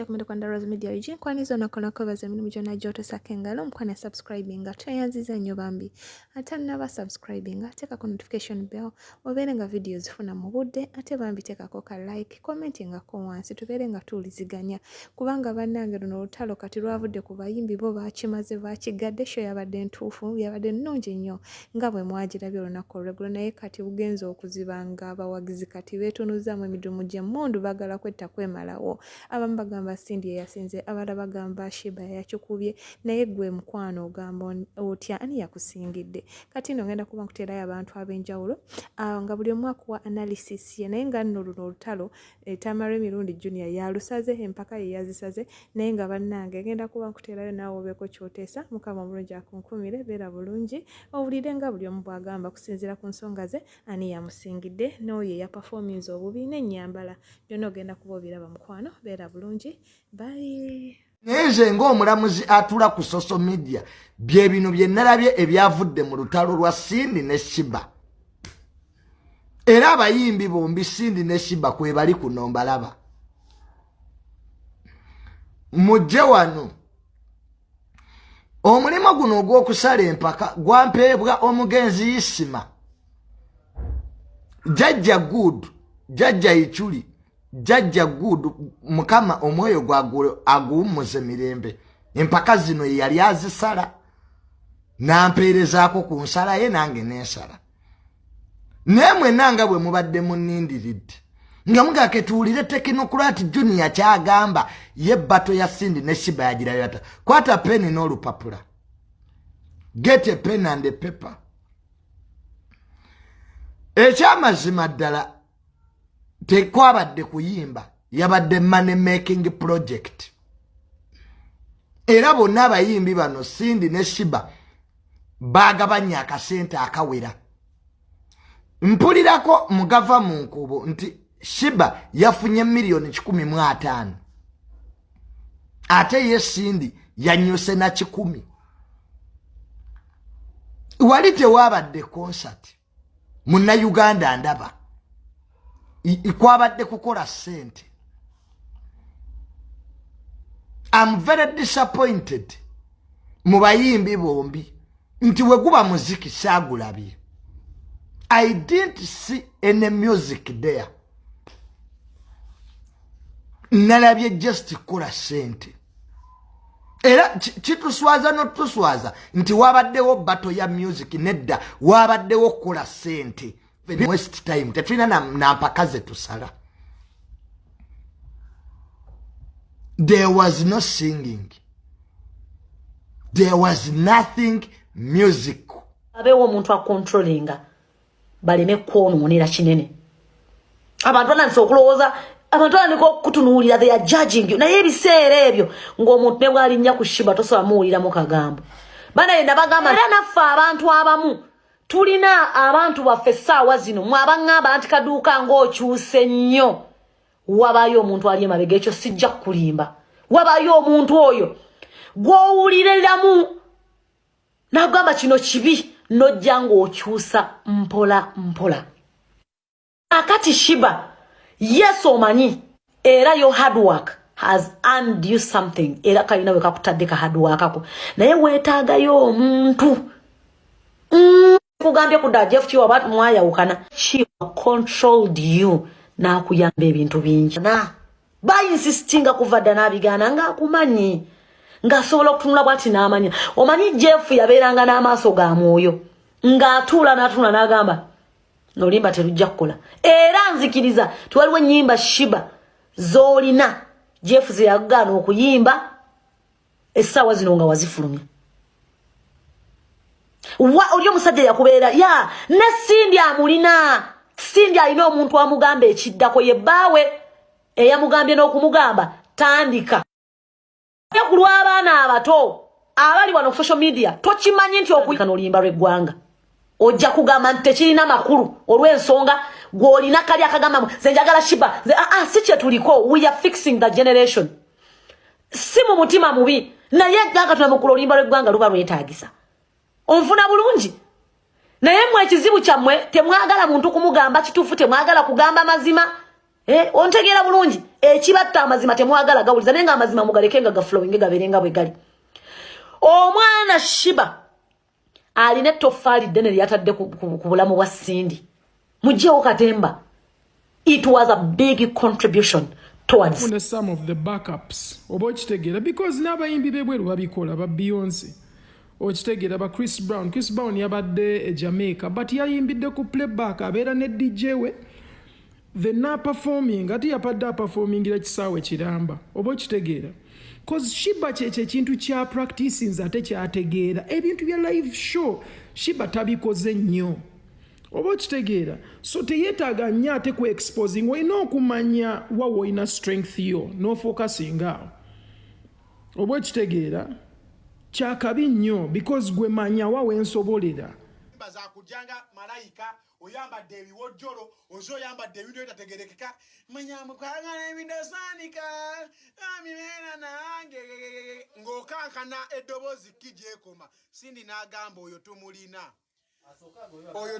kumenda kwa Ndaroz Media iji nkwanizo nakola kobaza minu mjona joto sakengalo mkwana subscribinga tuyanziza nnyo bambi ate naba subscribinga teka ku notification bell oberenga videos funa mu budde ate bambi tekako ka like commentinga ko wansi tuberenga tuliziganya kubanga bannange luno Olutalo kati lwavudde ku bayimbi bo bakimaze bakigadde show yabadde ntuufu yabadde nnungi nnyo nga bwe mwagirabye olunaku olweggulo naye kati bugenza okuzibanga abawagizi kati beetunuzzaamu emidumu gy'emmundu bagala kwetta kwemalawo abamu bagamba Cindy yasinze abalala bagamba Sheeba yakikubye naye gwe mukwano ogamba otya ani yakusingidde kati nno ngenda kuba nkuteerayo abantu ab'enjawulo nga buli omu akuwa analysis ye naye nga nno luno Olutalo Tamara emirundi Junior yalusaze empaka ye yazisaze naye nga bannange ngenda kuba nkuteerayo naawe obeeko kyoteesa mukama omulungi akunkumire beera bulungi owulire nga buli omu bw'agamba kusinziira ku nsonga ze ani yamusingidde n'oyo eyapafominze obubi n'ennyambala byonna ogenda kuba obiraba mukwano beera bulungi bye nze ng'omulamuzi atula ku social media bye bino bye nalabye ebyavudde mu lutalo lwa Cindy ne Sheeba era abayimbi bombi Cindy ne Sheeba kwe bali kuno mbalaba mujje wano omulimo guno ogw'okusala empaka gwampeebwa omugenzi Isima jajja good jajja ichuli jajja good mukama omwoyo gwagule aguumuze mirembe empaka zino yali azisala nampeerezaako ku nsala ye nange n'ensala nemwe nanga bwe mubadde munnindiridde nga mugake tuwulire Tekinokulati Junior kyagamba ye bato ya Cindy ne Sheeba yagirayo ata kwata peni n'olupapula get a pen and a paper ekyamazima ddala tekwabadde kuyimba yabadde money making project era bonna abayimbi bano Cindy ne Sheeba bagabanya akasente akawera mpulirako mugava mu nkubo nti Sheeba yafunye milioni 15 ate ye Cindy yanyuse na 10 wali tewabadde concert muna Uganda ndaba ikwabadde kukola sente. I'm very disappointed mu bayimbi bombi nti weguba muziki sagulabye. I didn't see any music there. Nalabye just kola sente. Era chituswaza no tuswaza nti wabaddewo bato ya music nedda wabaddewo kola sente. Waste time tetulina na mpakaze tusala. There was no singing. There was nothing musical. Abewo omuntu akontrolinga baleme kwononera kinene. Abantu bananse okulowooza abantu baniko kutunuulira they are judging you. Naye ebiseera ebyo ng'omuntu ne bw'alinnya ku Sheeba tosobola muwuliramu kagambo. Bana yenda bagamba era naffe abantu abamu tulina abantu baffe essaawa zino mwabangamba nti kaduuka ng'okyuse nnyo. Wabayo omuntu ali emabega ekyo sijja kulimba. Wabayo omuntu oyo gw'owuliriramu n'agamba kino kibi n'ojja ng'okyusa mpola mpola. Akati Sheeba yes omanyi era your hard work has earned you something era kalina we kakutadde ka hard work ako naye weetaagayo omuntu kugambye ku Jeff Chiwa abantu mwayawukana Sheeba controlled you na kuyamba ebintu bingi na ba insistinga kuvadda nabigana nga akumanyi nga sobola okutunula bwati n'amanya omanyi Jeff yabeeranga n'amaaso ga mwoyo nga atula n'agamba nolimba terujja kukola era nzikiriza twaliwo nyimba Sheeba zolina Jeff ziyagana okuyimba essaawa zino nga wazifulumya oli omusajja yakubeera ya ne Cindy amulina Cindy alina omuntu amugamba ekiddako ye bbaawe eyamugambye n'okumugamba tandika kulwa abaana abato abali wano ku social media tokimanyi nti okuyikana oluyimba lw'eggwanga ojja kugamba nti tekirina makulu olw'ensonga gw'olina kali akagamba nze njagala Sheeba si kye tuliko we are fixing the generation si mu mutima mubi naye ganga tunamukula oluyimba lw'eggwanga luba lwetaagisa onfuna bulungi naye mmwe ekizibu kyammwe temwagala muntu kumugamba kituufu temwagala kugamba mazima ontegeera bulungi ekibatta amazima temwagala gawuliza naye nga amazima mugalekenga gaflowinge gabeerenga bwe gali. Omwana Sheeba alina ettoffaali ddene lyatadde ku bulamu bwa Cindy. Mugyewo katemba. It was a big contribution towards some of the backups oba okitegeera because n'abayimbi b'ebweru babikola ba Beyonce okitegeera ba Chris Brown yabadde e Jamaica but yayimbidde ku playback abeera ne DJ we the na performing ati yapadde performingira kisaawe kiramba oba okitegeera cause Sheeba kyekyo ekintu kya practicing ate kyategeera ebintu bya live show Sheeba tabikoze nnyo oba okitegeera so teyeetaaga nnyo ate ku exposing olina okumanya wawo olina strength yo n'ofocusing awo oba okitegeera kyakabi nnyo because gwe manya wawo ensobolera zakujanga malayika oyambadde ebiwojjolo ozo oyambadde ebintu ebitategerekeka manya mukwagala ebidosaanika amibeera nange ng'okankana eddoboozi kigyekoma Cindy n'agamba oyo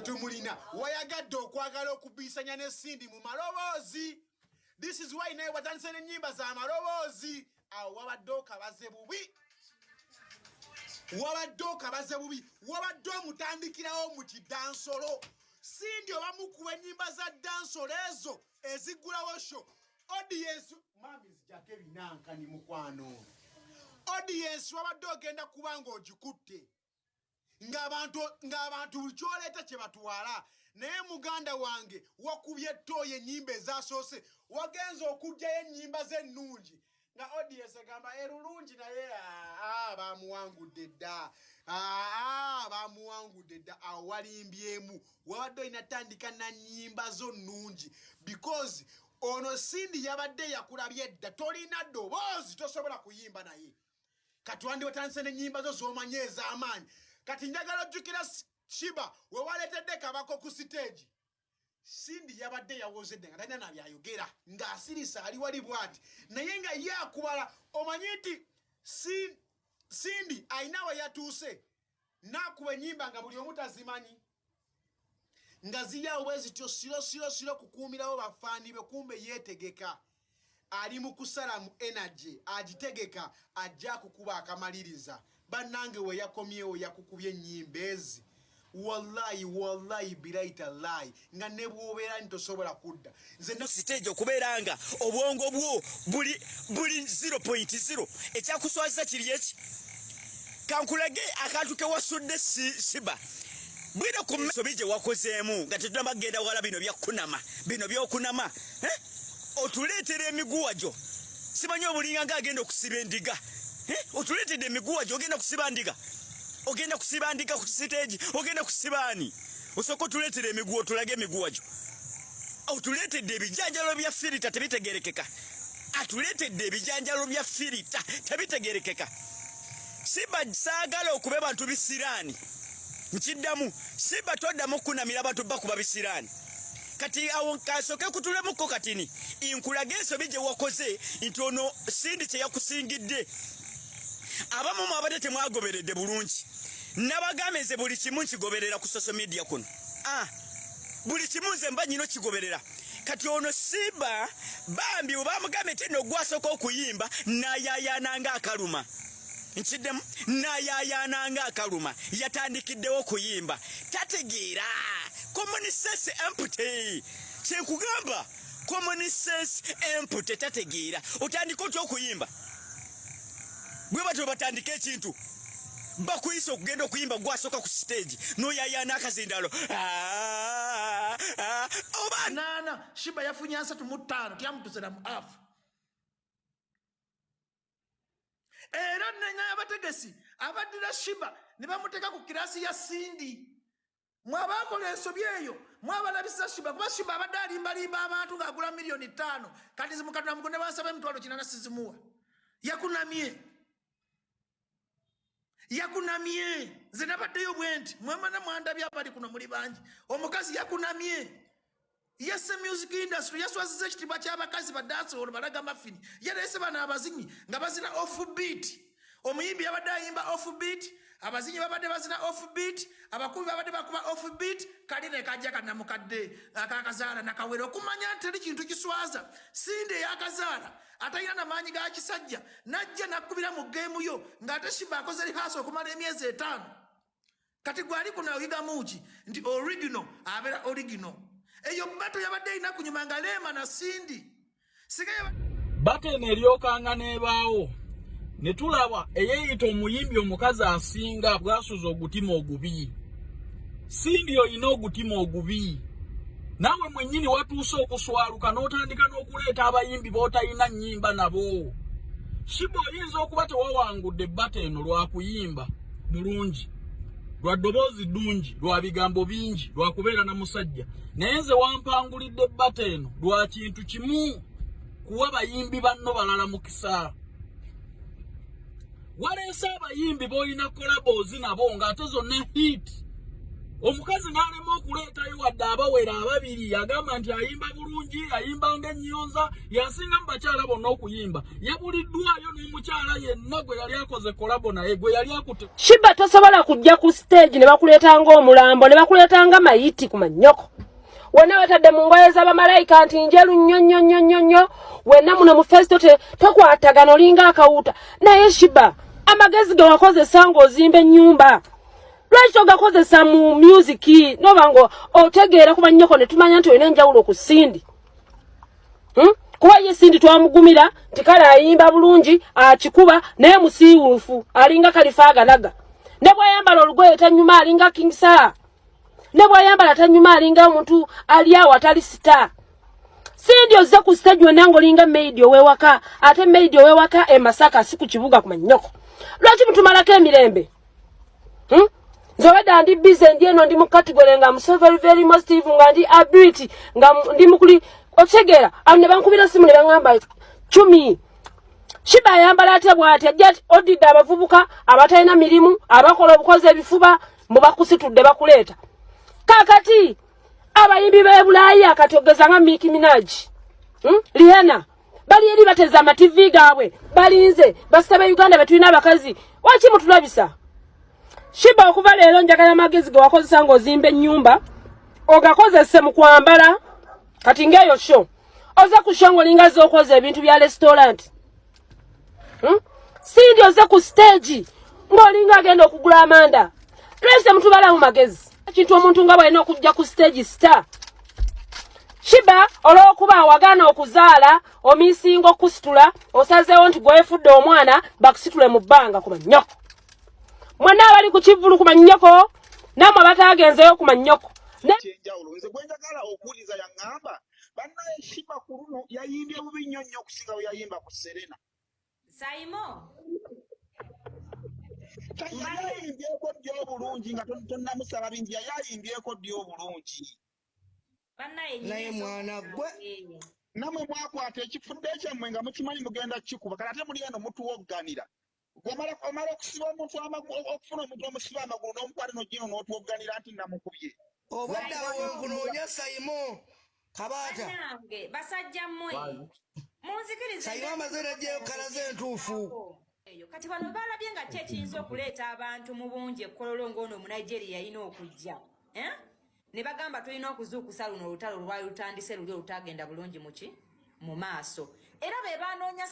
tumulina wayagadde okwagala okubiisanya ne Cindy mu maloboozi. This is why naye watandise n'ennyimba za maloboozi awo wabadde okabaze bubi wabadde omutandikirawo mu kidansolo Cindy oba mukuba ennyimba za dansolo ezo ezigulawo sho audience mami zijjako ebinankani mukwano audience wabadde ogenda kuba ng'ogikutte ng'abantu buli kyoleeta kye batwala naye muganda wange wakubye ettooyo ennyimba ezasoose wagenza okugjayo ennyimba z'ennungi nga audience egamba erulungi naye bamuwangudde dda awo walimbyemu wabadde olina tandika na nnyimba zo nnungi because ono Cindy yabadde yakulabye dda tolina ddoboozi tosobola kuyimba naye kati wandi watandise n'ennyimba zo z'omanye ez'amaanyi kati njagala ojjukira Sheeba we waleetedde kabako ku stage Cindy yabadde yawozedde nga talina nabyayogera ng'asirisa ali wali bw'ati naye nga ye akubala omanyi nti Cindy ayina we yatuuse n'akuba ennyimba nga buli omu tazimanyi nga ziyaawo bwe zityo siro kukuumirawo bafaani be kumbe yeetegeka ali mu kusala mu energy agitegeka ajja kukuba akamaliriza bannange we yakomyewo yakukubye ennyimba ezi wallahi biraita lie nga ne bw'obeera ntosobola kudda nze no stage okubeera nga obwongo bwo buli 0.0 ekyakuswaziza kiri eki kankulage akantu ke wasudde Sheeba bwira ku misobi gye wakozeemu nga tetulaba kugenda wala bino byokunama otuleetera emiguwa gyo simanyi obulinga ng'agenda okusiba endiga otuleetedde emiguwa gyo ogenda kusiba ndiga ku stage ogenda kusibaani osooka otuleetera emiguwa otulage emiguwa gyo otuleetedde ebijanjalo bya firita tebitegerekeka tebitegerekeka Sheeba saagala okube bantu bisiraani nkiddamu Sheeba toddamu kunamira bantu bakuba bisiraani kati awo kasooke kutulemu katini inkulage ensobi gye wakoze nti ono Cindy kye yakusingidde abamu abadde temwagoberedde bulungi nabagamba nze buli kimu nkigoberera ku social media kuno buli kimu nze mba nyino kigoberera kati ono Sheeba bambi obamugambe nti no gwasooka okuyimba nayayaananga akaluma nkiddemu nayayaananga akaluma yatandikiddewo okuyimba tategeera common sense empty kyenkugamba common sense empty tategeera otandika otya okuyimba bwe batyo batandika ekintu bakuyisa okugenda okuyimba gwasooka ku stage noyayaana akazindalo oba nana Sheeba yafunye 35 tyamutuzira mu afu era nenya abategesi abaddira Sheeba ne bamuteeka ku kirasi ya Cindy mwabakola ensobi eyo mwabalabisa Sheeba kuba Sheeba abadde alimbalimba abantu ng'agula $5 million kati zimukatula mugonde basaba $800 sizimuwa yakunamye nze nabaddeyo bwenti mwemana mwandabye abali kuno muli bangi omukazi yakunamye yese music industry yaswaziza ekitiibwa ky'abakazi badansolo balaga mafini yaleese bano abazinyi nga bazina offbeat omuyimbi yabadde ayimba offbeat abazinyi babadde bazina offbeat abakubi babadde bakuba offbeat kali ne kajja kanamukadde akakazaala nakawera okumanya nti teri kintu kiswaza Sindi eyakazaala atayina n'amaanyi ga kisajja najja nakubira mu geemu yo ng'ate Sheeba akoze lihaso okumala emyezi 5 kati gwali kuna oyiga muki nti original abeera original eyo bato yabadde ina kunyuma nga Lema na Sindi bate neryoka nebaawo ne tulaba eyeyita omuyimbi omukazi asinga bwasuza ogutima ogubi Sindi oyina ogutima ogubi nawe mwennyini watuuse okuswaluka n'otandika n'okuleeta abayimbi b'otayina nnyimba nabo Sheeba oyinza okuba tewawangudde bate eno lwakuyimba bulungi lwa ddoboozi ddungi lwa bigambo bingi lwa kubeera na musajja naye nze wampangulidde bate eno lwa kintu kimu kuwa bayimbi banno balala mukisa waleese abayimbi boolina kolaboozi nabo ng'ate zonna hit omukazi n'alema okuleetayo wadde abawera ababiri yagamba nti ayimba bulungi ayimba ng'ennyonza yasinga mu bakyala bonna okuyimba yabuliddwayo n'omukyala yenna gwe yali akoze kolabo naye gwe yali akute Sheeba tosobola kujja ku stage ne bakuleeta ng'omulambo ne bakuleeta nga mayiti ku mannyoko wena watadde mu ngoye z'abamalayika nti njeru nnyo wena muno mu festo tokwatagana olinga akawuta naye Sheeba amagezi ge wakozesa ng'ozimba ennyumba lwaki ogakozesa mu music noba ngo otegeera ku mannyoko ne tumanya nti olina enjawulo ku Sindi kuba ye Sindi twamugumira nti kale ayimba bulungi akikuba naye musiiwuufu alinga Kalifa agalaga ne bw'ayambala olugoye tanyuma alinga King Sir ne bw'ayambala tanyuma alinga omuntu ali awo atali star Sindi ozze ku stage wonna ng'olinga maid ow'ewaka ate maid ow'ewaka e Masaka si ku kibuga ku mannyoko lwaki mutumalako emirembe Nzoweda ndi busy ndieno ndi mu category nga so very positive nga ndi ability nga ndi mukuli otegera ne bankubira simu ne bangamba chumi Sheeba yambala ate bw'ati ajja odidde abavubuka abatayina mirimu abakola obukozi ebifuba mu bakusitudde bakuleeta kakati abayimbi b'e Bulaaya akatogeza nga Nicki Minaj Rihanna bali eri bateza ama TV gaabwe balinze basabe Uganda betulina abakazi waki mutulabisa Sheeba okuva leero njagala amagezi ge wakozesa ng'ozimba ennyumba ogakozese mu kwambala kati ng'eyo show oze ku show ng'olinga z'okoza ebintu bya restaurant Sindi oze ku stage ng'olinga agenda okugula amanda lwaki mutubala mu magezi kintu omuntu nga bwalina okujja ku stage star Sheeba olw'okuba awagaana okuzaala omisinga okusitula osazeewo nti gwefudde omwana bakusitule mu bbanga ku mannyoko mwana abali ku kivulu ku mannyoko namwe bataagenzeyo ku mannyoko kyenjawulo nze gwenjagala okuwuliza yaŋŋamba bannaye Sheeba ku luno yayimbye bubi nnyo nnyo okusinga bwe yayimba ku Serena Saimo yayimbyeko ddi obulungi nga tonnamusaba bingi yayimbyeko ddi obulungi naye mwana gwe namwe mwakwata ekifudde kyammwe nga mukimanyi mugenda kikuba kale ate muli eno mutuwogganira omala okusiba omuntu okufuna omuntu omusiba amagulu n'omukwate n'ogino n'otuwogganira nti namukubye obaddawo wenkunoonya Saimo Kabata nange basajja mmwe munzikirize Saimo amazina gyekalaze entuufu kati bano balabye nga kye kiyinza okuleeta abantu mu bungi ekkololongo ono mu Nigeria yalina okujja ne bagamba tulina okuzuukusa luno olutalo lwali lutandise luli olutagenda bulungi mu maaso era be baanoonya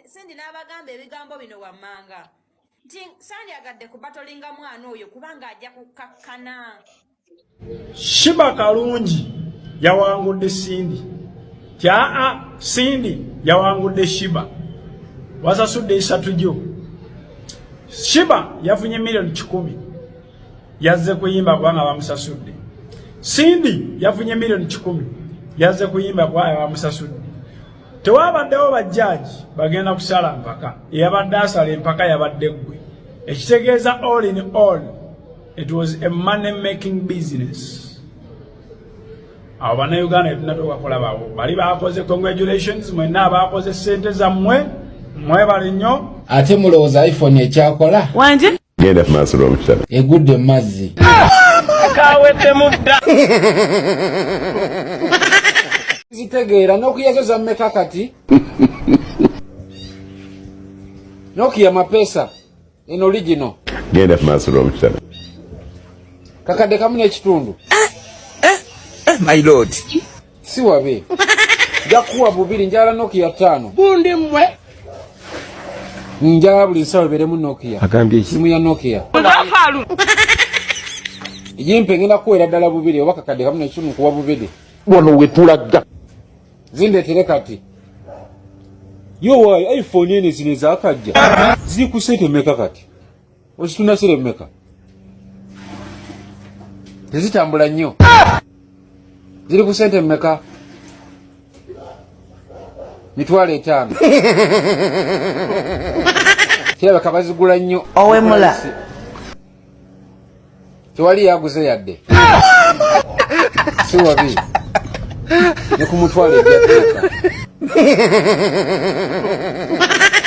Sindi n'abagamba ebigambo bino wammanga nti sandyagadde ku batolinga mwana oyo kubanga ajja kukakkana Sheeba kalungi yawangudde Sindi Sindi yawangudde Sheeba wasasudde 3 jo Sheeba yafunye milioni 10 yazze kuyimba kubanga bamusasudde Sindi yafunye milioni 10 yazze kuyimba kubanga bamusasudde tewabaddewo bajjaji bagenda kusala mpaka eyabadde asala empaka yabadde gwe ekitegeeza all in all it was a money making business abo bannayuganda tunatoka kulabawo bali bakoze congratulations mwenna abakoze sente zammwe mwebale nnyo ate mulowooza iPhone ekyakola wanje genda maaso omukitabo egudde mazzi kawete mudda zitegeera n'okuyazoza mmeka kati Nokia mapesa in original Genda kumasura omukyala. Kakadde kamu n'ekitundu. My lord. Si wabe. Jakuwa bubiri njala Nokia 5. Bundi mwe. Njala buli sawa beremu Nokia. Agambye iki? Simu ya Nokia. Bafalu. Yimpe ngina kuwera ddala bubiri oba kakadde kamu n'ekitundu kuwa bubiri. Wano wetulaga. Zindeetere kati. Yo wayi iPhone ene zine zaakajja. Ziri ku sente mmeka kati? Ozitunda sere mmeka? Tezitambula nnyo. Ziri ku sente mmeka? Mitwalo 5. Kirabika bazigula nnyo. Owemula. Tewali yaguze yadde. Si wabi. Ne ku mutwalo ebyateeka.